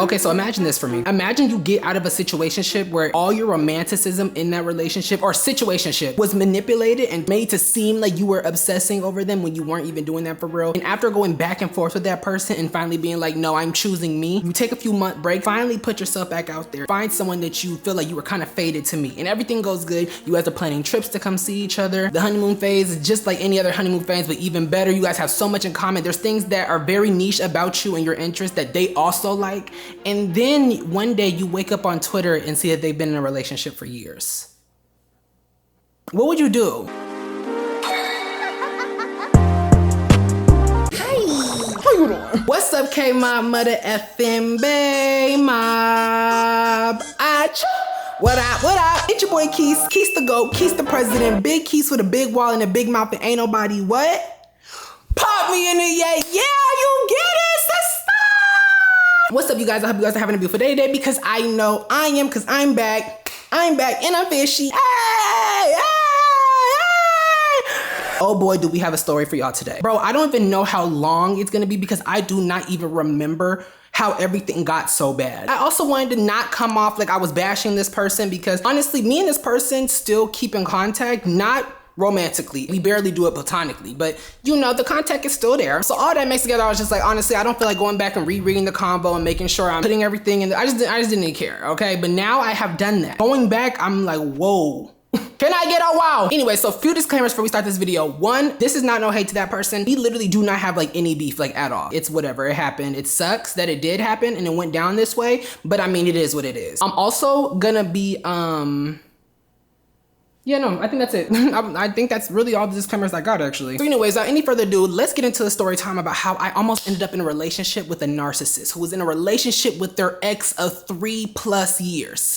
Okay, so imagine this for me. Imagine you get out of a situationship where all your romanticism in that relationship or situationship was manipulated and made to seem like you were obsessing over them when you weren't even doing that for real. And after going back and forth with that person and finally being like, no, I'm choosing me, you take a few month break, finally put yourself back out there, find someone that you feel like you were kind of fated to meet, and everything goes good. You guys are planning trips to come see each other. The honeymoon phase is just like any other honeymoon phase, but even better. You guys have so much in common. There's things that are very niche about you and your interests that they also like. And then one day you wake up on Twitter and see that they've been in a relationship for years. What would you do? How you doing? What's up, kmob, mother FM BAE MOOOOOB? What up, what up? It's your boy Keys, Keys the GOAT, Keys the president, big Keys with a big wall and a big mouth and ain't nobody what? Pop me in the yay, yeah, you get it, sister! What's up, you guys? I hope you guys are having a beautiful day today because I know I am, because I'm back and I'm fishy. Hey, hey! Oh boy, do we have a story for y'all today. Bro, I don't even know how long it's gonna be because I do not even remember how everything got so bad. I also wanted to not come off like I was bashing this person because honestly, me and this person still keep in contact, not romantically. We barely do it platonically, but you know, the contact is still there. So all that mixed together, I was just like, honestly, I don't feel like going back and rereading the combo and making sure I'm putting everything in. I just didn't care, okay? But now I have done that. Going back, I'm like, whoa. Can I get a wow? Anyway, so a few disclaimers before we start this video. One, this is not no hate to that person. We literally do not have like any beef like at all. It's whatever, it happened. It sucks that it did happen and it went down this way, but I mean, it is what it is. I'm also gonna be, yeah, no, I think that's it. I think that's really all the disclaimers I got actually. So anyways, without any further ado, let's get into the story time about how I almost ended up in a relationship with a narcissist who was in a relationship with their ex of 3+ years.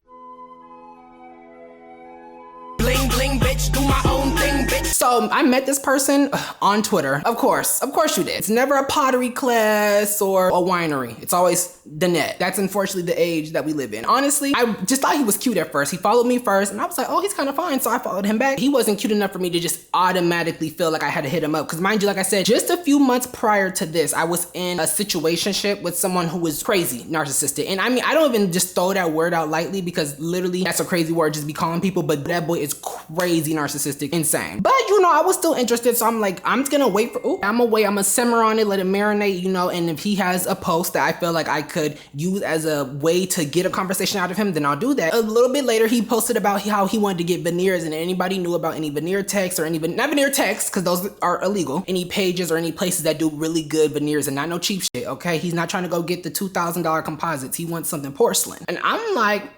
Bling, bling, bitch, do my own thing, bitch. So I met this person on Twitter. Of course you did. It's never a pottery class or a winery. It's always the net. That's unfortunately the age that we live in. Honestly, I just thought he was cute at first. He followed me first and I was like, oh, he's kind of fine. So I followed him back. He wasn't cute enough for me to just automatically feel like I had to hit him up. Cause mind you, like I said, just a few months prior to this, I was in a situationship with someone who was crazy narcissistic. And I mean, I don't even just throw that word out lightly because literally that's a crazy word just be calling people, but that boy is crazy narcissistic, insane. But you know, I was still interested. So I'm like, I'm just gonna wait for, I'm gonna simmer on it, let it marinate, you know, and if he has a post that I feel like I could use as a way to get a conversation out of him, then I'll do that. A little bit later, he posted about how he wanted to get veneers and anybody knew about any veneer texts or any, not veneer texts, because those are illegal, any pages or any places that do really good veneers and not no cheap shit, okay? He's not trying to go get the $2,000 composites. He wants something porcelain. And I'm like,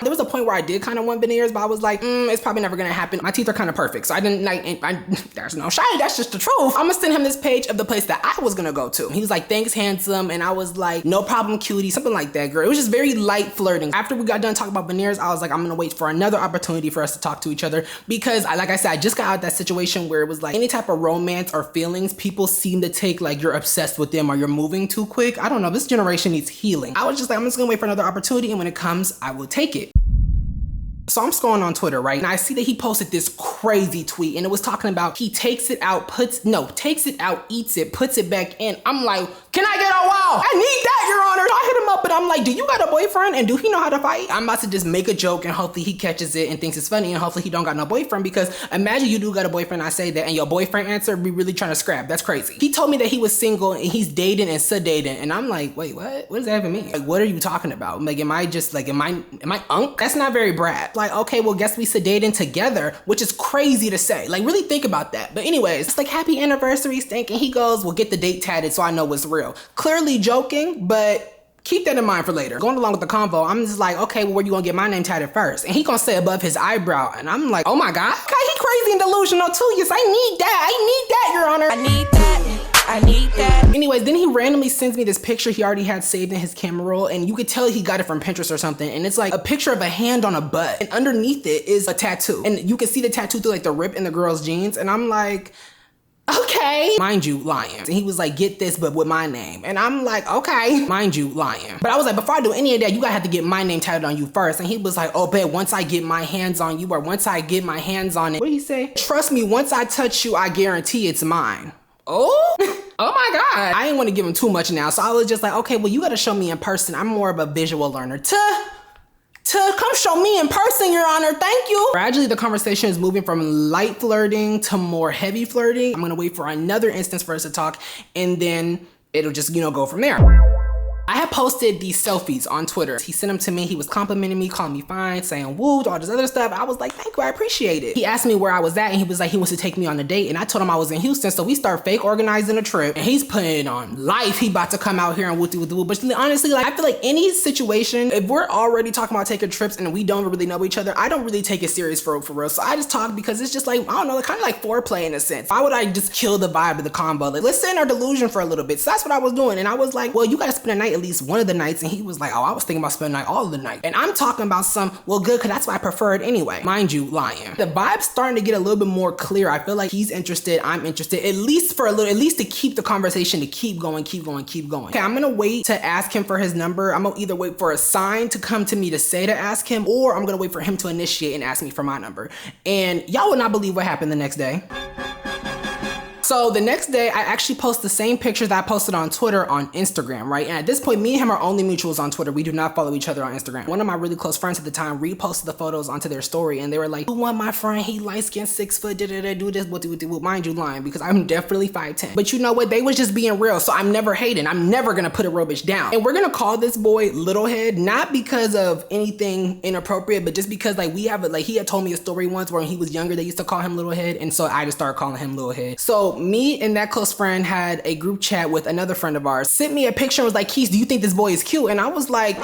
There was a point where I did kind of want veneers, but I was like, it's probably never gonna happen. My teeth are kind of perfect, so I didn't like, there's no shade, that's just the truth. I'm gonna send him this page of the place that I was gonna go to. He was like, thanks, handsome. And I was like, no problem, cutie, something like that, girl. It was just very light flirting. After we got done talking about veneers, I was like, I'm gonna wait for another opportunity for us to talk to each other because like I said, I just got out of that situation where it was like any type of romance or feelings, people seem to take like you're obsessed with them or you're moving too quick. I don't know, this generation needs healing. I was just like, I'm just gonna wait for another opportunity and when it comes, I will take it. So I'm scrolling on Twitter, right? And I see that he posted this crazy tweet and it was talking about he takes it out, eats it, puts it back in. I'm like, can I get a wow? I need that, Your Honor. So I hit him up, but I'm like, do you got a boyfriend and do he know how to fight? I'm about to just make a joke and hopefully he catches it and thinks it's funny and hopefully he don't got no boyfriend because imagine you do got a boyfriend, I say that, and your boyfriend answer be really trying to scrap. That's crazy. He told me that he was single and he's dating and sedating and I'm like, wait, what? What does that even mean? Like, what are you talking about? Like, am I unk? That's not very brat. Like, okay, well, guess we sedating together, which is crazy to say. Like, really think about that. But anyways, it's like, happy anniversary, Stink. And he goes, well, get the date tatted so I know it's real. Clearly joking, but keep that in mind for later. Going along with the convo, I'm just like, okay, well, where you gonna get my name tatted first? And he gonna say above his eyebrow. And I'm like, oh my God, okay, he crazy and delusional too. Yes, I need that, Your Honor. I need that. Anyways, then he randomly sends me this picture he already had saved in his camera roll and you could tell he got it from Pinterest or something. And it's like a picture of a hand on a butt and underneath it is a tattoo. And you can see the tattoo through like the rip in the girl's jeans. And I'm like, okay. Mind you, lying. And he was like, get this, but with my name. And I'm like, okay. Mind you, lying. But I was like, before I do any of that, you gotta have to get my name tatted on you first. And he was like, oh, babe, once I get my hands on you or once I get my hands on it. What did he say? Trust me, once I touch you, I guarantee it's mine. Oh? Oh my God. I didn't want to give him too much now. So I was just like, okay, well, you got to show me in person. I'm more of a visual learner. To come show me in person, Your Honor. Thank you. Gradually, the conversation is moving from light flirting to more heavy flirting. I'm going to wait for another instance for us to talk, and then it'll just, go from there. I had posted these selfies on Twitter. He sent them to me. He was complimenting me, calling me fine, saying woo, all this other stuff. I was like, thank you, I appreciate it. He asked me where I was at, and he was like, he wants to take me on a date. And I told him I was in Houston. So we start fake organizing a trip, and he's putting on life. He about to come out here and woo. But honestly, like, I feel like any situation, if we're already talking about taking trips and we don't really know each other, I don't really take it serious for real. So I just talk because it's just like, I don't know, kind of like foreplay in a sense. Why would I just kill the vibe of the combo? Like, let's sit in our delusion for a little bit. So that's what I was doing. And I was like, well, you gotta spend a night at least one of the nights. And he was like, oh, I was thinking about spending the night all of the night. And I'm talking about well, good, because that's why I prefer it anyway. Mind you, lying. The vibe's starting to get a little bit more clear. I feel like he's interested, I'm interested, at least to keep the conversation to keep going. Okay, I'm gonna wait to ask him for his number. I'm gonna either wait for a sign to come to me to say to ask him, or I'm gonna wait for him to initiate and ask me for my number. And y'all would not believe what happened the next day. So the next day, I actually post the same pictures that I posted on Twitter on Instagram, right? And at this point, me and him are only mutuals on Twitter. We do not follow each other on Instagram. One of my really close friends at the time reposted the photos onto their story, and they were like, who want my friend? He light-skinned, 6 foot, do this, what, mind you, lying, because I'm definitely 5'10". But you know what? They was just being real, so I'm never hating. I'm never gonna put a real bitch down. And we're gonna call this boy Littlehead, not because of anything inappropriate, but just because like he had told me a story once where when he was younger, they used to call him Littlehead, and so I just started calling him Littlehead. So me and that close friend had a group chat with another friend of ours, sent me a picture and was like, Keys, do you think this boy is cute? And I was like,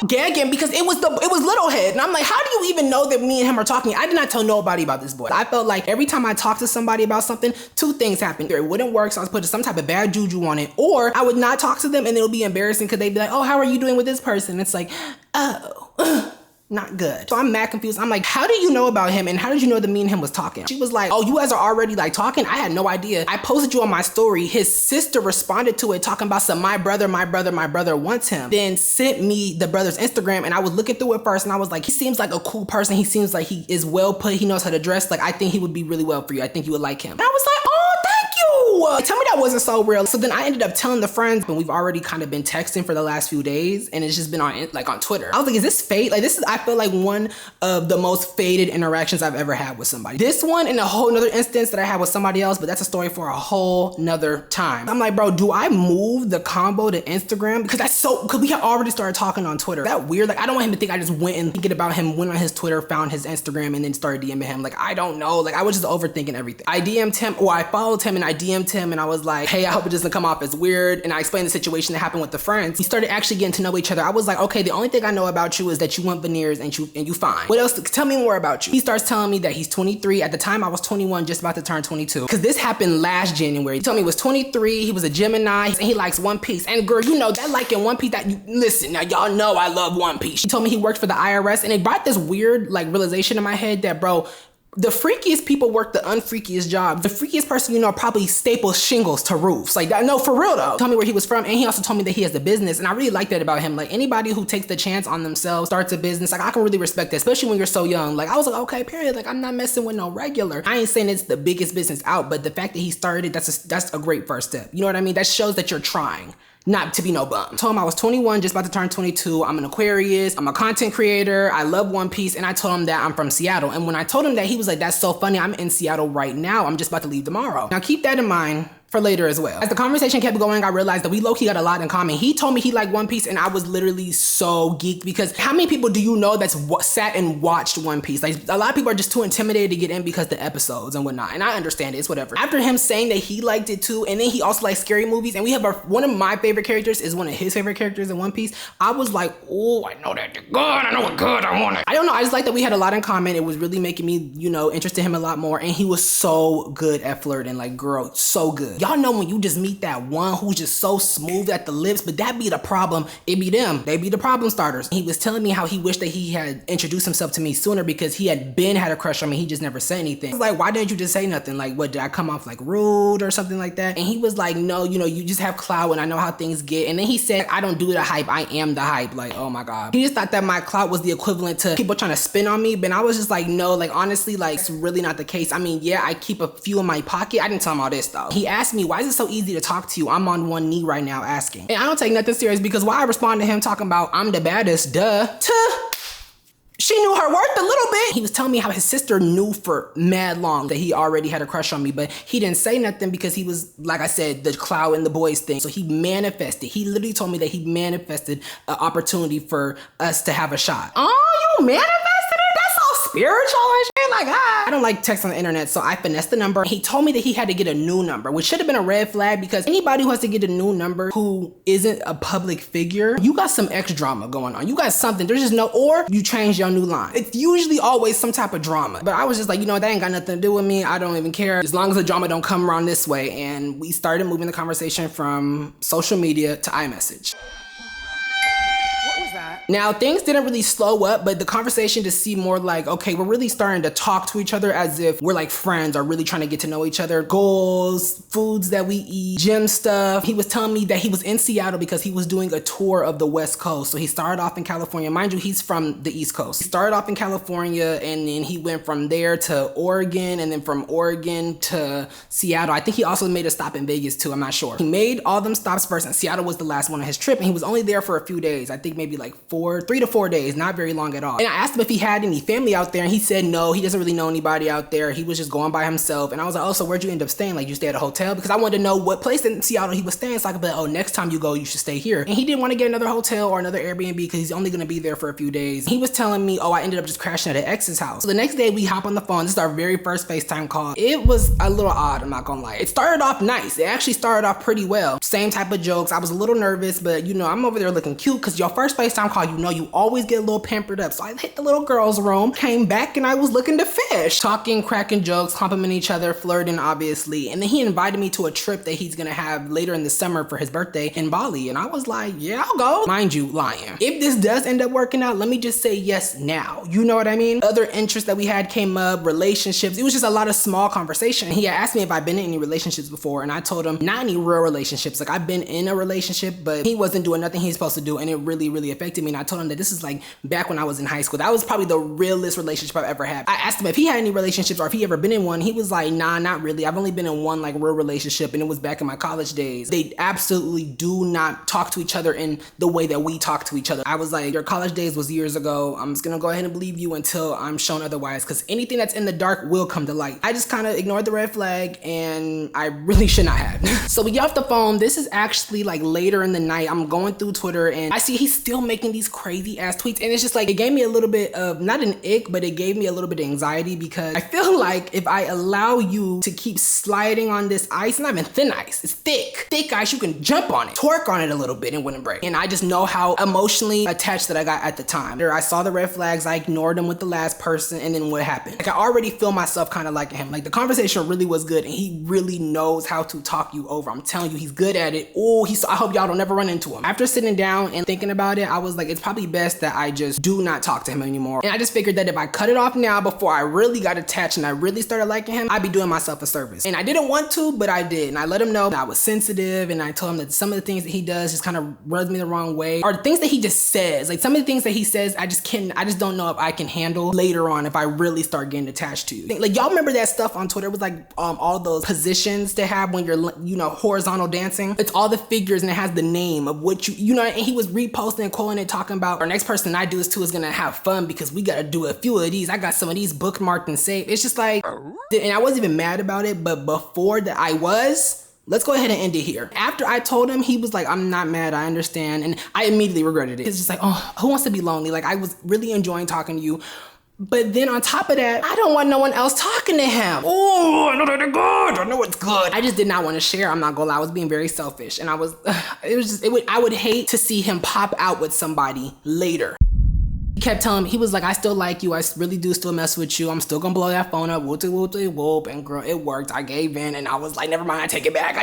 gagging, because it was Littlehead. And I'm like, how do you even know that me and him are talking? I did not tell nobody about this boy. I felt like every time I talked to somebody about something, two things happened. Either it wouldn't work, so I was putting some type of bad juju on it, or I would not talk to them and it'll be embarrassing because they'd be like, oh, how are you doing with this person? It's like, oh, not good. So I'm mad confused. I'm like, how do you know about him? And how did you know that me and him was talking? She was like, oh, you guys are already like talking? I had no idea. I posted you on my story. His sister responded to it talking about my brother wants him. Then sent me the brother's Instagram, and I was looking through it first, and I was like, he seems like a cool person. He seems like he is well put. He knows how to dress. Like, I think he would be really well for you. I think you would like him. And I was like, oh, thank you. Tell me that wasn't so real. So then I ended up telling the friends, and we've already kind of been texting for the last few days, and it's just been on Twitter. I was like, is this fate? Like, this is, I feel like, one of the most faded interactions I've ever had with somebody. This one and a whole nother instance that I had with somebody else, but that's a story for a whole nother time. I'm like, bro, do I move the combo to Instagram? Because we had already started talking on Twitter. Is that weird? Like, I don't want him to think I just went and thinking about him, went on his Twitter, found his Instagram, and then started DMing him. Like, I don't know. Like, I was just overthinking everything. I DM'd him, or I followed him and I DM'd him, and I was like, hey, I hope it doesn't come off as weird. And I explained the situation that happened with the friends. We started actually getting to know each other. I was like, okay, the only thing I know about you is that you want veneers and you fine. What else? Tell me more about you. He starts telling me that he's 23. At the time, I was 21, just about to turn 22. Because this happened last January. He told me he was 23, he was a Gemini, and he likes One Piece. And girl, you know, that liking One Piece, listen, now y'all know I love One Piece. He told me he worked for the IRS, and it brought this weird like realization in my head that, bro, the freakiest people work the unfreakiest jobs. The freakiest person you know probably staples shingles to roofs. Like, no, for real though. Tell me where he was from, and he also told me that he has a business, and I really like that about him. Like, anybody who takes the chance on themselves, starts a business, like, I can really respect that, especially when you're so young. Like, I was like, okay, period. Like, I'm not messing with no regular. I ain't saying it's the biggest business out, but the fact that he started, that's a great first step. You know what I mean? That shows that you're trying. Not to be no bum. I told him I was 21, just about to turn 22. I'm an Aquarius. I'm a content creator. I love One Piece. And I told him that I'm from Seattle. And when I told him that, he was like, that's so funny. I'm in Seattle right now. I'm just about to leave tomorrow. Now keep that in mind for later as well. As the conversation kept going, I realized that we low-key got a lot in common. He told me he liked One Piece, and I was literally so geeked, because how many people do you know that's sat and watched One Piece? Like, a lot of people are just too intimidated to get in because the episodes and whatnot, and I understand it, it's whatever. After him saying that he liked it too, and then he also likes scary movies, and we have one of my favorite characters is one of his favorite characters in One Piece, I was like, oh, I know that they're good, I know what good, I want it. I don't know, I just like that we had a lot in common. It was really making me, you know, interested in him a lot more, and he was so good at flirting, like, girl, so good. Y'all know when you just meet that one who's just so smooth at the lips, but that be the problem. It be them. They be the problem starters. He was telling me how he wished that he had introduced himself to me sooner, because he had a crush on me. He just never said anything. I was like, why didn't you just say nothing? Like, what, did I come off like rude or something like that? And he was like, no, you know, you just have clout, and I know how things get. And then he said, I don't do the hype, I am the hype. Like, oh my God. He just thought that my clout was the equivalent to people trying to spin on me, but I was just like, no, like, honestly, like, it's really not the case. I mean, yeah, I keep a few in my pocket. I didn't tell him all this though. He asked asked me, why is it so easy to talk to you? I'm on one knee right now asking. And I don't take nothing serious because why I respond to him talking about I'm the baddest, duh, she knew her worth a little bit. He was telling me how his sister knew for mad long that he already had a crush on me, but he didn't say nothing because he was, like I said, the clout and the boys thing. So he manifested. He literally told me that he manifested an opportunity for us to have a shot. Oh, you manifested it? That's all spiritual and shit. Like, I don't like text on the internet, so I finessed the number. He told me that he had to get a new number, which should have been a red flag because anybody who has to get a new number who isn't a public figure, you got some X drama going on. You got something. There's just no, or you change your new line. It's usually always some type of drama. But I was just like, you know, that ain't got nothing to do with me. I don't even care. As long as the drama don't come around this way. And we started moving the conversation from social media to iMessage. Now, things didn't really slow up, but the conversation just seemed more like, okay, we're really starting to talk to each other as if we're like friends or really trying to get to know each other. Goals, foods that we eat, gym stuff. He was telling me that he was in Seattle because he was doing a tour of the West Coast. So he started off in California. Mind you, he's from the East Coast. He started off in California and then he went from there to Oregon and then from Oregon to Seattle. I think he also made a stop in Vegas too, I'm not sure. He made all them stops first and Seattle was the last one on his trip and he was only there for a few days. I think maybe like 3 to 4 days, not very long at all. And I asked him if he had any family out there and he said no, he doesn't really know anybody out there. He was just going by himself. And I was like, oh, so where'd you end up staying? Like you stay at a hotel? Because I wanted to know what place in Seattle he was staying so I could be like, oh, next time you go, you should stay here. And he didn't want to get another hotel or another Airbnb because he's only gonna be there for a few days. He was telling me, oh, I ended up just crashing at an ex's house. So the next day we hop on the phone. This is our very first FaceTime call. It was a little odd, I'm not gonna lie. It started off nice. It actually started off pretty well. Same type of jokes. I was a little nervous, but you know, I'm over there looking cute because your first FaceTime call, you know, you always get a little pampered up. So I hit the little girl's room, came back and I was looking to fish. Talking, cracking jokes, complimenting each other, flirting obviously. And then he invited me to a trip that he's gonna have later in the summer for his birthday in Bali. And I was like, yeah, I'll go. Mind you, lying. If this does end up working out, let me just say yes now. You know what I mean? Other interests that we had came up, relationships. It was just a lot of small conversation. He had asked me if I'd been in any relationships before and I told him not any real relationships. Like I've been in a relationship, but he wasn't doing nothing he's supposed to do and it really, really affected me. And I told him that this is like back when I was in high school. That was probably the realest relationship I've ever had. I asked him if he had any relationships or if he ever been in one. He was like, nah, not really. I've only been in one like real relationship and it was back in my college days. They absolutely do not talk to each other in the way that we talk to each other. I was like, your college days was years ago. I'm just gonna go ahead and believe you until I'm shown otherwise because anything that's in the dark will come to light. I just kind of ignored the red flag and I really should not have. So we get off the phone. This is actually like later in the night. I'm going through Twitter and I see he's still making these crazy ass tweets and it's just like, it gave me a little bit of, not an ick, but it gave me a little bit of anxiety because I feel like if I allow you to keep sliding on this ice, not even thin ice, it's thick ice, you can jump on it, torque on it a little bit and wouldn't break. And I just know how emotionally attached that I got at the time. I saw the red flags, I ignored them with the last person and then what happened? Like I already feel myself kind of liking him. Like the conversation really was good and he really knows how to talk you over. I'm telling you, he's good at it. Oh, I hope y'all don't ever run into him. After sitting down and thinking about it, I was like, it's probably best that I just do not talk to him anymore. And I just figured that if I cut it off now before I really got attached and I really started liking him, I'd be doing myself a service. And I didn't want to, but I did. And I let him know that I was sensitive and I told him that some of the things that he does just kind of rubs me the wrong way. Or the things that he just says. Like some of the things that he says, I just don't know if I can handle later on if I really start getting attached to you. Like y'all remember that stuff on Twitter? It was like all those positions to have when you're, you know, horizontal dancing. It's all the figures and it has the name of what you know, and he was reposting and quoting it, talking about our next person I do this to is gonna have fun because we gotta do a few of these. I got some of these bookmarked and saved. It's just like, and I wasn't even mad about it, but before that I was. Let's go ahead and end it here. After I told him, he was like, I'm not mad, I understand. And I immediately regretted it. It's just like, oh, who wants to be lonely? Like I was really enjoying talking to you. But then on top of that, I don't want no one else talking to him. Oh, I know that they're good. I know it's good. I just did not want to share. I'm not gonna lie. I was being very selfish. And I would hate to see him pop out with somebody later. He kept telling me, he was like, I still like you. I really do still mess with you. I'm still gonna blow that phone up. Whoop. And girl, it worked. I gave in and I was like, never mind. I take it back.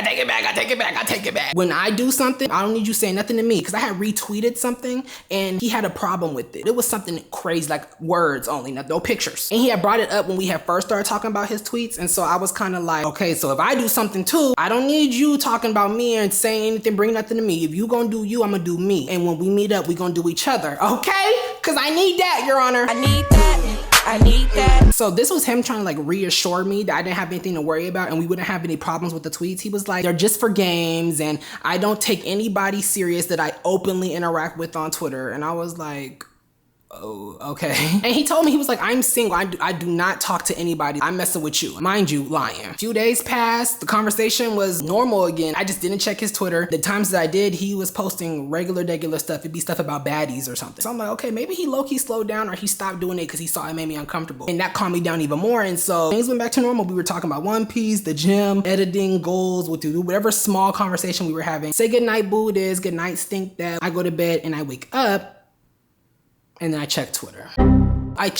When I do something, I don't need you saying nothing to me because I had retweeted something and he had a problem with it. It was something crazy, like words only, no pictures. And he had brought it up when we had first started talking about his tweets. And so I was kind of like, okay, so if I do something too, I don't need you talking about me and saying anything, bring nothing to me. If you gonna do you, I'm gonna do me. And when we meet up, we gonna do each other. Okay? Because I need that, Your Honor. I need that. I need that. So this was him trying to like reassure me that I didn't have anything to worry about and we wouldn't have any problems with the tweets. He was like, they're just for games and I don't take anybody serious that I openly interact with on Twitter. And I was like, oh, okay. And he told me, he was like, I'm single. I do not talk to anybody. I'm messing with you. Mind you, lying. A few days passed. The conversation was normal again. I just didn't check his Twitter. The times that I did, he was posting regular stuff. It'd be stuff about baddies or something. So I'm like, okay, maybe he low-key slowed down or he stopped doing it because he saw it made me uncomfortable. And that calmed me down even more. And so things went back to normal. We were talking about One Piece, the gym, editing, goals, what to do, whatever small conversation we were having. Say goodnight, boo, it is. Goodnight, stink that. I go to bed and I wake up. And then I check Twitter. I'm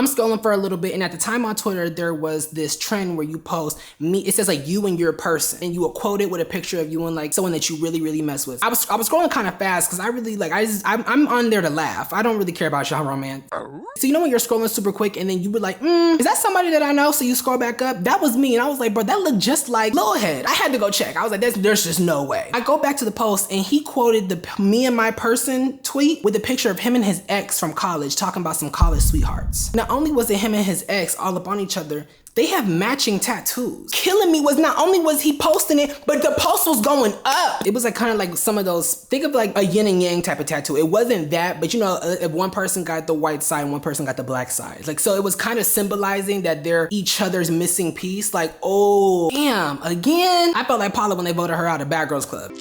scrolling for a little bit, and at the time on Twitter, there was this trend where you post it says like you and your person, and you will quote it with a picture of you and like someone that you really, really mess with. I was scrolling kind of fast because I really like, I'm on there to laugh. I don't really care about y'all romance. So you know when you're scrolling super quick and then you would like, is that somebody that I know? So you scroll back up, that was me. And I was like, bro, that looked just like Lil Head. I had to go check. I was like, there's just no way. I go back to the post and he quoted the me and my person tweet with a picture of him and his ex from college talking about some college sweethearts. Not only was it him and his ex all up on each other, they have matching tattoos. Killing me was not only was he posting it, but the post was going up. It was like kind of like some of those, think of like a yin and yang type of tattoo. It wasn't that, but you know, if one person got the white side and one person got the black side. Like, so it was kind of symbolizing that they're each other's missing piece. Like, oh, damn, again? I felt like Paula when they voted her out of Bad Girls Club.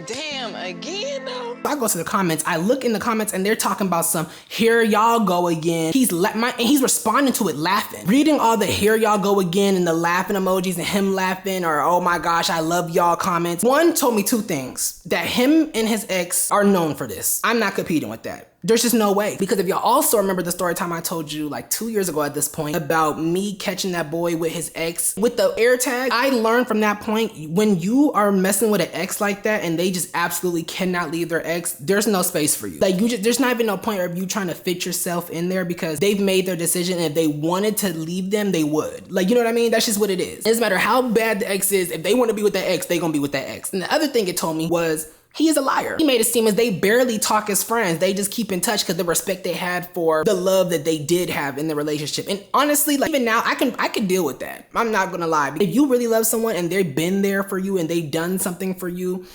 Damn, again though? I go to the comments, I look in the comments and they're talking about some, here y'all go again. He's responding to it laughing. Reading all the here y'all go again and the laughing emojis and him laughing or oh my gosh, I love y'all comments. One told me two things, that him and his ex are known for this. I'm not competing with that. There's just no way. Because if y'all also remember the story time I told you like 2 years ago at this point about me catching that boy with his ex with the air tag, I learned from that point, when you are messing with an ex like that and they just absolutely cannot leave their ex, there's no space for you. Like there's not even no point of you trying to fit yourself in there because they've made their decision and if they wanted to leave them, they would. Like, you know what I mean? That's just what it is. It doesn't matter how bad the ex is, if they want to be with that ex, they gonna be with that ex. And the other thing it told me was, he is a liar. He made it seem as they barely talk as friends. They just keep in touch because the respect they had for the love that they did have in the relationship. And honestly, like even now, I can deal with that. I'm not gonna lie. If you really love someone and they've been there for you and they've done something for you,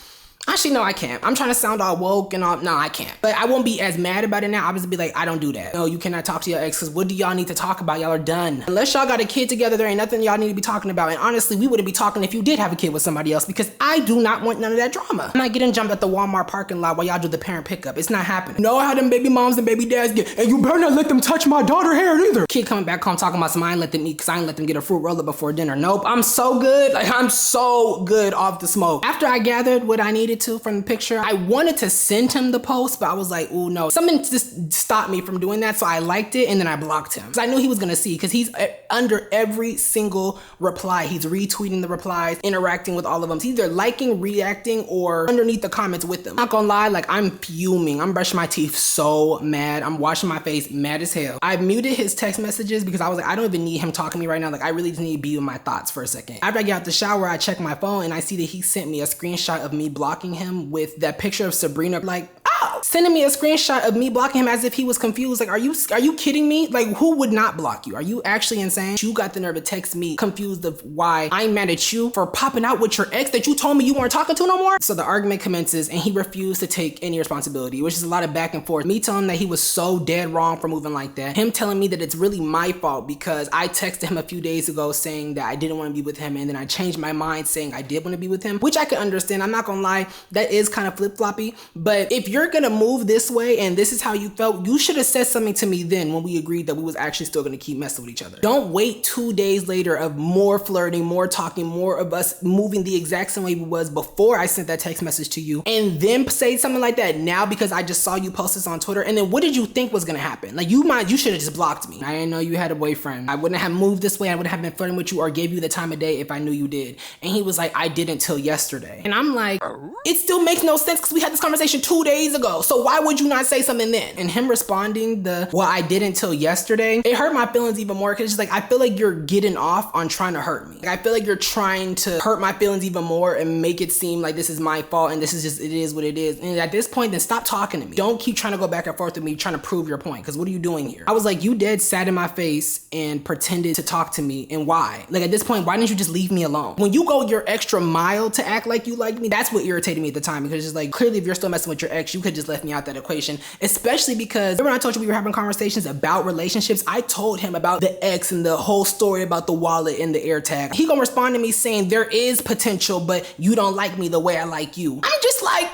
actually, no, I can't. I'm trying to sound all woke and all, no, I can't. But I won't be as mad about it now. I'll just be like, I don't do that. No, you cannot talk to your ex because what do y'all need to talk about? Y'all are done. Unless y'all got a kid together, there ain't nothing y'all need to be talking about. And honestly, we wouldn't be talking if you did have a kid with somebody else because I do not want none of that drama. I'm not getting jumped at the Walmart parking lot while y'all do the parent pickup. It's not happening. Know how them baby moms and baby dads get, and you better not let them touch my daughter hair either. Kid coming back home talking about some, I ain't let them eat because I ain't let them get a fruit roller before dinner. Nope, I'm so good. Like, I'm so good off the smoke. After I gathered what I needed to from the picture, I wanted to send him the post, but I was like, oh no. Something just stopped me from doing that, so I liked it and then I blocked him. Because I knew he was gonna see, because he's under every single reply. He's retweeting the replies, interacting with all of them. He's either liking, reacting, or underneath the comments with them. Not gonna lie, like I'm fuming. I'm brushing my teeth so mad. I'm washing my face mad as hell. I muted his text messages because I was like, I don't even need him talking to me right now. Like I really just need to be with my thoughts for a second. After I get out the shower, I check my phone and I see that he sent me a screenshot of me blocking him with that picture of Sabrina, like, oh, sending me a screenshot of me blocking him as if he was confused. Like, are you kidding me? Like, who would not block you? Are you actually insane? You got the nerve to text me confused of why I'm mad at you for popping out with your ex that you told me you weren't talking to no more? So the argument commences and he refused to take any responsibility, which is a lot of back and forth. Me telling him that he was so dead wrong for moving like that. Him telling me that it's really my fault because I texted him a few days ago saying that I didn't want to be with him and then I changed my mind saying I did want to be with him, which I can understand. I'm not gonna lie, that is kind of flip-floppy. But if you're gonna move this way and this is how you felt, you should have said something to me then when we agreed that we was actually still gonna keep messing with each other. Don't wait 2 days later of more flirting, more talking, more of us moving the exact same way we was before I sent that text message to you and then say something like that now because I just saw you post this on Twitter. And then what did you think was gonna happen? Like you should have just blocked me. I didn't know you had a boyfriend. I wouldn't have moved this way. I wouldn't have been flirting with you or gave you the time of day if I knew you did. And he was like, I didn't till yesterday. And I'm like, It still makes no sense because we had this conversation 2 days ago. So why would you not say something then? And him responding well, I didn't till yesterday, it hurt my feelings even more because it's just like, I feel like you're getting off on trying to hurt me. Like, I feel like you're trying to hurt my feelings even more and make it seem like this is my fault and this is just, it is what it is. And at this point, then stop talking to me. Don't keep trying to go back and forth with me trying to prove your point, because what are you doing here? I was like, you dead sat in my face and pretended to talk to me, and why? Like, at this point, why didn't you just leave me alone? When you go your extra mile to act like you like me, that's what irritated me at the time, because it's like, clearly if you're still messing with your ex, you could just left me out that equation, especially because remember when I told you we were having conversations about relationships? I told him about the ex and the whole story about the wallet and the air tag. He gonna respond to me saying there is potential, but you don't like me the way I like you. I'm just like,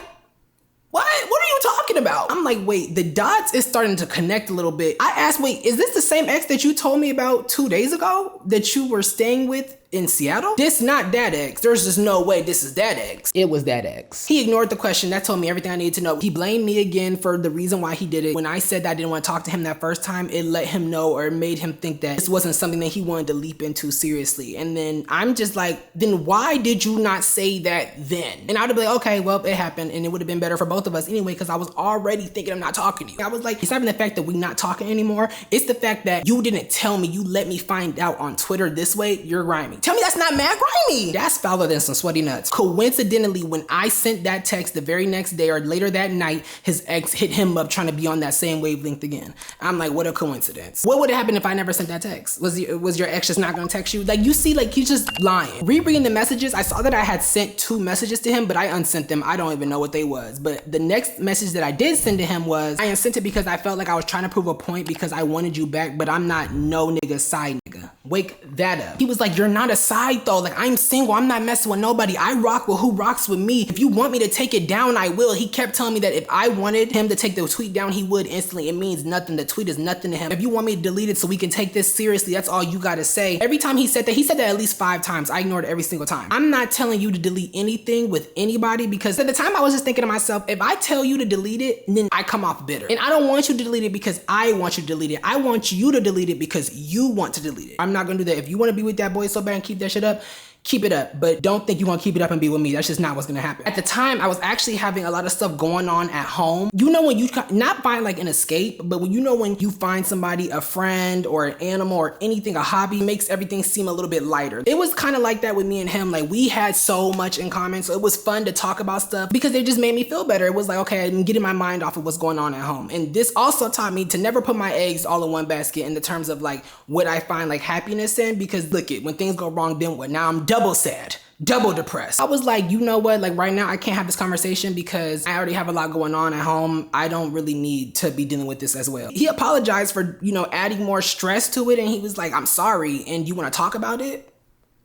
what are you talking about? I'm like, wait, the dots is starting to connect a little bit. I asked, wait, is this the same ex that you told me about 2 days ago that you were staying with in Seattle? This not that ex. There's just no way this is that ex. It was that ex. He ignored the question. That told me everything I needed to know. He blamed me again for the reason why he did it. When I said that I didn't want to talk to him that first time, it let him know, or made him think that this wasn't something that he wanted to leap into seriously. And then I'm just like, then why did you not say that then? And I'd be like, okay, well, it happened, and it would have been better for both of us anyway, because I was already thinking I'm not talking to you. I was like, it's not even the fact that we not talking anymore. It's the fact that you didn't tell me. You let me find out on Twitter this way. You're grimy. Tell me that's not mad grimy. That's fouler than some sweaty nuts. Coincidentally, when I sent that text the very next day or later that night, his ex hit him up trying to be on that same wavelength again. I'm like, what a coincidence. What would have happened if I never sent that text? Was your ex just not gonna text you? Like, you see, like, he's just lying. Rereading the messages, I saw that I had sent 2 messages to him, but I unsent them. I don't even know what they was. But the next message that I did send to him was, I unsent it because I felt like I was trying to prove a point because I wanted you back, but I'm not no nigga side nigga. Wake that up. He was like, you're not a side though. Like, I'm single. I'm not messing with nobody. I rock with who rocks with me. If you want me to take it down, I will. He kept telling me that if I wanted him to take the tweet down, he would instantly. It means nothing. The tweet is nothing to him. If you want me to delete it so we can take this seriously, that's all you gotta say. Every time he said that at least 5 times. I ignored it every single time. I'm not telling you to delete anything with anybody, because at the time I was just thinking to myself, if I tell you to delete it, then I come off bitter. And I don't want you to delete it because I want you to delete it. I want you to delete it because you want to delete it. I'm not gonna do that. If you want to be with that boy so bad and keep that shit up, keep it up, but don't think you're gonna keep it up and be with me. That's just not what's gonna happen. At the time, I was actually having a lot of stuff going on at home. You know, when you not find like an escape, but when you find somebody, a friend or an animal or anything, a hobby, makes everything seem a little bit lighter. It was kind of like that with me and him. Like, we had so much in common, so it was fun to talk about stuff because it just made me feel better. It was like, okay, I'm getting my mind off of what's going on at home. And this also taught me to never put my eggs all in one basket in the terms of like what I find like happiness in, because look it, when things go wrong, then what? Now I'm double sad, double depressed. I was like, you know what? Like, right now I can't have this conversation because I already have a lot going on at home. I don't really need to be dealing with this as well. He apologized for, adding more stress to it. And he was like, I'm sorry. And you want to talk about it?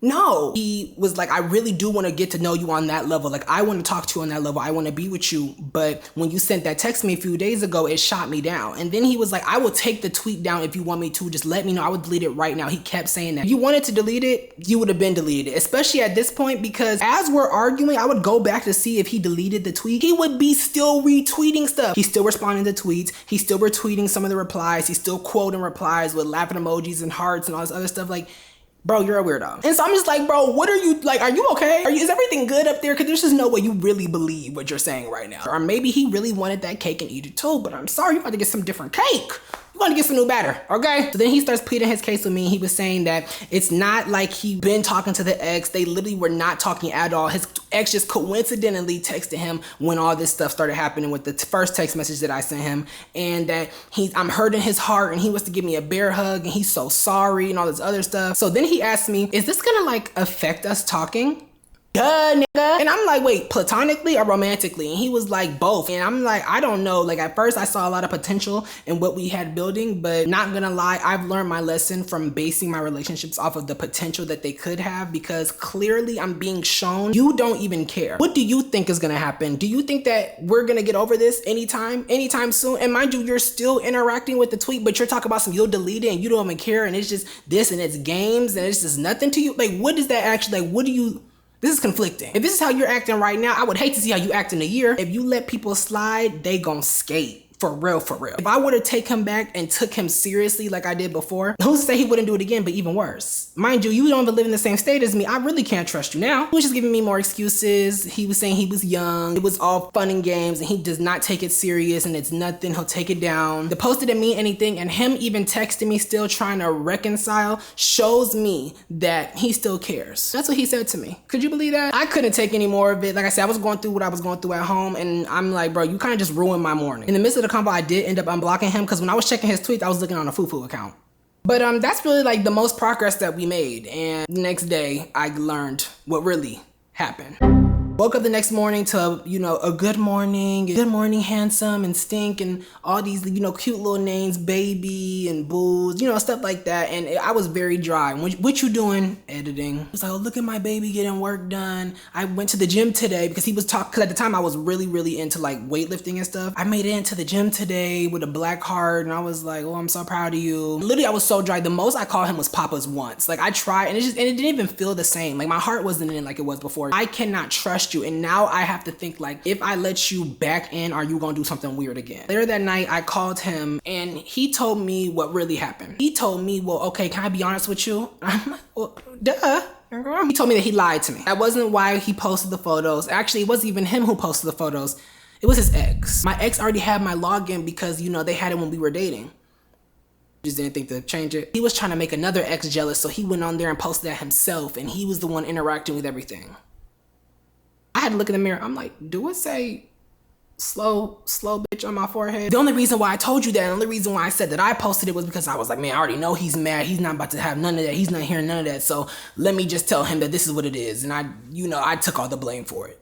No. He was like, I really do want to get to know you on that level. Like, I want to talk to you on that level. I want to be with you. But when you sent that text me a few days ago, it shot me down. And then he was like, I will take the tweet down if you want me to. Just let me know. I would delete it right now. He kept saying that. If you wanted to delete it, you would have been deleted. Especially at this point, because as we're arguing, I would go back to see if he deleted the tweet. He would be still retweeting stuff. He's still responding to tweets. He's still retweeting some of the replies. He's still quoting replies with laughing emojis and hearts and all this other stuff. Like, bro, you're a weirdo. And so I'm just like, bro, what are you, like, are you okay? Is everything good up there? Because there's just no way you really believe what you're saying right now. Or maybe he really wanted that cake and eat it too, but I'm sorry, you got to get some different cake. You want to get some new batter, okay? So then he starts pleading his case with me. He was saying that it's not like he been talking to the ex. They literally were not talking at all. His ex just coincidentally texted him when all this stuff started happening with the first text message that I sent him, and that I'm hurting his heart and he wants to give me a bear hug and he's so sorry and all this other stuff. So then he asked me, is this gonna like affect us talking? Duh, nigga. And I'm like, wait, platonically or romantically? And he was like, both. And I'm like, I don't know. Like, at first I saw a lot of potential in what we had building, but not gonna lie, I've learned my lesson from basing my relationships off of the potential that they could have, because clearly I'm being shown you don't even care. What do you think is gonna happen? Do you think that we're gonna get over this anytime soon? And mind you, you're still interacting with the tweet, but you're talking about some, you'll delete it and you don't even care, and it's just this and it's games and it's just nothing to you. Like, what is that actually, like, what do you... This is conflicting. If this is how you're acting right now, I would hate to see how you act in a year. If you let people slide, they gon' skate. For real, for real. If I were to take him back and took him seriously like I did before, who's to say he wouldn't do it again, but even worse? Mind you, you don't even live in the same state as me. I really can't trust you now. He was just giving me more excuses. He was saying he was young. It was all fun and games and he does not take it serious and it's nothing. He'll take it down. The post didn't mean anything and him even texting me still trying to reconcile shows me that he still cares. That's what he said to me. Could you believe that? I couldn't take any more of it. Like I said, I was going through what I was going through at home and I'm like, bro, you kind of just ruined my morning. In the midst of the convo, I did end up unblocking him because when I was checking his tweets, I was looking on a foo-foo account. But that's really like the most progress that we made. And the next day, I learned what really happened. Woke up the next morning to, you know, a good morning, handsome and stink and all these, you know, cute little names, baby and booze, you know, stuff like that. And I was very dry. What you doing? Editing. I was like, oh, look at my baby getting work done. I went to the gym today because he was talking, because at the time I was really into like weightlifting and stuff. I made it into the gym today with a black heart and I was like, oh, I'm so proud of you. Literally, I was so dry. The most I called him was Papa's once. Like I tried and it didn't even feel the same. Like my heart wasn't in like it was before. I cannot trust you. And now I have to think like, if I let you back in, are you gonna do something weird again? Later that night, I called him and he told me what really happened. He told me, well, okay, can I be honest with you? I'm like, well, duh. He told me that he lied to me. That wasn't why he posted the photos. Actually, it wasn't even him who posted the photos. It was his ex. My ex already had my login because, you know, they had it when we were dating. Just didn't think to change it. He was trying to make another ex jealous, so he went on there and posted that himself and he was the one interacting with everything. I had to look in the mirror. I'm like, do it say slow bitch on my forehead? The only reason why I told you that, the only reason why I said that I posted it was because I was like, man, I already know he's mad. He's not about to have none of that. He's not hearing none of that. So let me just tell him that this is what it is. And I took all the blame for it.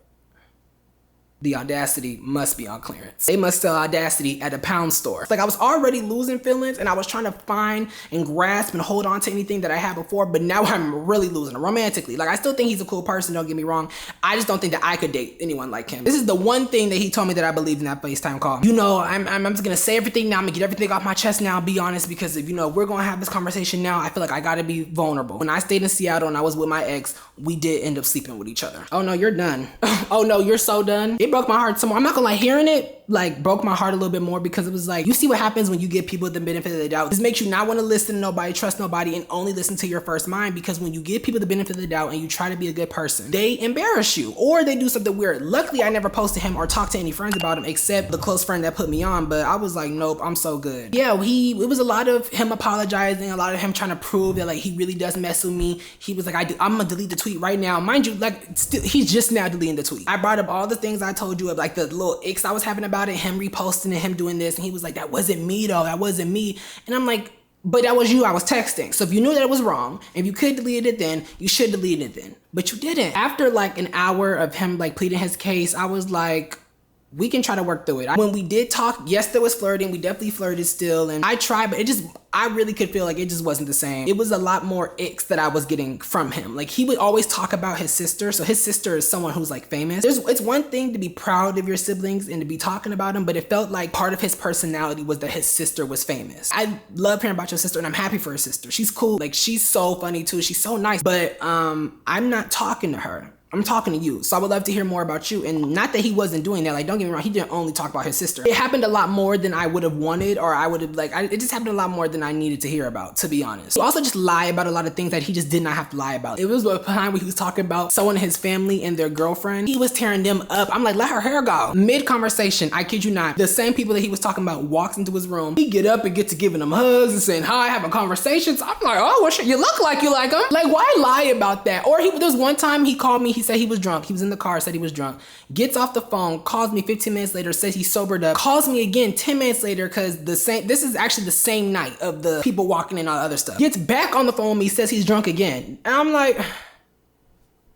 The Audacity must be on clearance. They must sell Audacity at a pound store. Like I was already losing feelings and I was trying to find and grasp and hold on to anything that I had before, but now I'm really losing it romantically. Like I still think he's a cool person, don't get me wrong. I just don't think that I could date anyone like him. This is the one thing that he told me that I believed in that FaceTime call. You know, I'm just gonna say everything now. I'm gonna get everything off my chest now, be honest, because if, you know, we're gonna have this conversation now, I feel like I gotta be vulnerable. When I stayed in Seattle and I was with my ex, we did end up sleeping with each other. Oh no, you're done. Oh no, you're so done. It broke my heart some more. I'm not gonna lie, hearing it like broke my heart a little bit more because it was like, you see what happens when you give people the benefit of the doubt. This makes you not want to listen to nobody, trust nobody, and only listen to your first mind, because when you give people the benefit of the doubt and you try to be a good person, they embarrass you or they do something weird. Luckily, I never posted him or talked to any friends about him except the close friend that put me on, but I was like, nope, I'm so good. Yeah, it was a lot of him apologizing, a lot of him trying to prove that like he really does mess with me. He was like, I'm gonna delete the tweet right now. Mind you, like he's just now deleting the tweet. I brought up all the things I told you of, like the little icks I was having about it, him reposting and him doing this, and he was like, that wasn't me though, that wasn't me. And I'm like, but that was you, I was texting. So if you knew that it was wrong, if you could delete it then, you should delete it then. But you didn't. After like an hour of him like pleading his case, I was like, we can try to work through it. When we did talk, yes, there was flirting. We definitely flirted still. And I tried, but I really could feel like it just wasn't the same. It was a lot more icks that I was getting from him. Like he would always talk about his sister. So his sister is someone who's like famous. It's one thing to be proud of your siblings and to be talking about them, but it felt like part of his personality was that his sister was famous. I love hearing about your sister and I'm happy for his sister. She's cool. Like she's so funny too. She's so nice, but I'm not talking to her. I'm talking to you. So I would love to hear more about you. And not that he wasn't doing that. Like, don't get me wrong. He didn't only talk about his sister. It happened a lot more than I would have wanted, or I would have it just happened a lot more than I needed to hear about, to be honest. He also just lie about a lot of things that he just did not have to lie about. It was a time where he was talking about someone in his family and their girlfriend. He was tearing them up. I'm like, let her hair go. Mid-conversation, I kid you not, the same people that he was talking about walks into his room. He get up and get to giving them hugs and saying hi, having conversations. I'm like, oh, what shit? You look like you like him. Like, why lie about that? Or there was one time he called me, he said he was drunk. He was in the car, said he was drunk, gets off the phone, calls me 15 minutes later, says he's sobered up, calls me again 10 minutes later because this is actually the same night of the people walking in and all the other stuff. Gets back on the phone with me, says he's drunk again. And I'm like,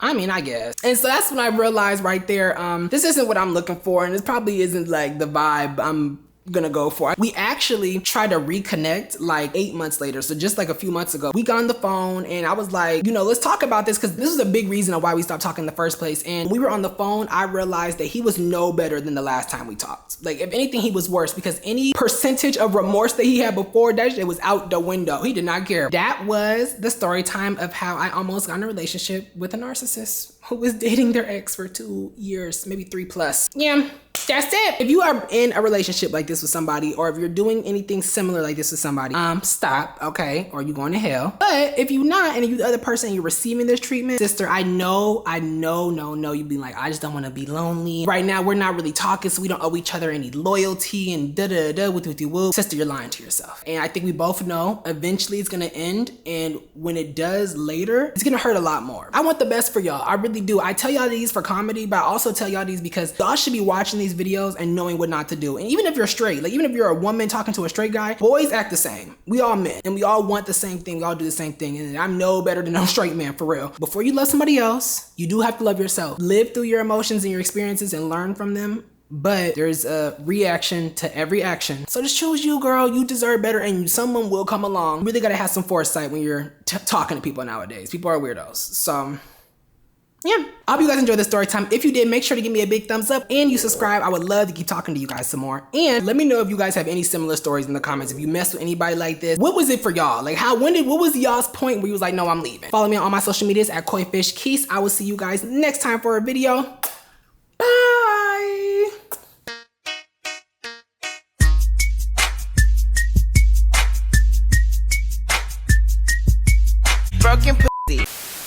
I mean, I guess. And so that's when I realized right there, this isn't what I'm looking for, and this probably isn't like the vibe I'm gonna go for. We actually tried to reconnect like 8 months later. So just like a few months ago, we got on the phone and I was like, let's talk about this, because this is a big reason of why we stopped talking in the first place. And we were on the phone, I realized that he was no better than the last time we talked. Like if anything, he was worse, because any percentage of remorse that he had before, that shit was out the window. He did not care. That was the story time of how I almost got in a relationship with a narcissist who was dating their ex for 2 years, maybe 3+. Yeah. That's it. If you are in a relationship like this with somebody, or if you're doing anything similar like this with somebody, stop, okay? Or you going to hell. But if you're not, and if you the other person and you're receiving this treatment, sister, I know, you'd be like, I just don't want to be lonely. Right now, we're not really talking, so we don't owe each other any loyalty and woo. Sister, you're lying to yourself. And I think we both know eventually it's gonna end, and when it does later, it's gonna hurt a lot more. I want the best for y'all. I really do. I tell y'all these for comedy, but I also tell y'all these because y'all should be watching these videos and knowing what not to do. And even if you're straight, like even if you're a woman talking to a straight guy, boys act the same. We all men, and we all want the same thing. We all do the same thing. And I'm no better than no straight man, for real. Before you love somebody else, you do have to love yourself. Live through your emotions and your experiences and learn from them. But there's a reaction to every action. So just choose you, girl. You deserve better, and someone will come along. You really gotta have some foresight when you're talking to people nowadays. People are weirdos. So yeah, I hope you guys enjoyed this story time. If you did, make sure to give me a big thumbs up and you subscribe. I would love to keep talking to you guys some more. And let me know if you guys have any similar stories in the comments. If you mess with anybody like this, what was it for y'all? Like what was y'all's point where you was like, no, I'm leaving? Follow me on all my social medias at Koifishkees. I will see you guys next time for a video. Bye. Broken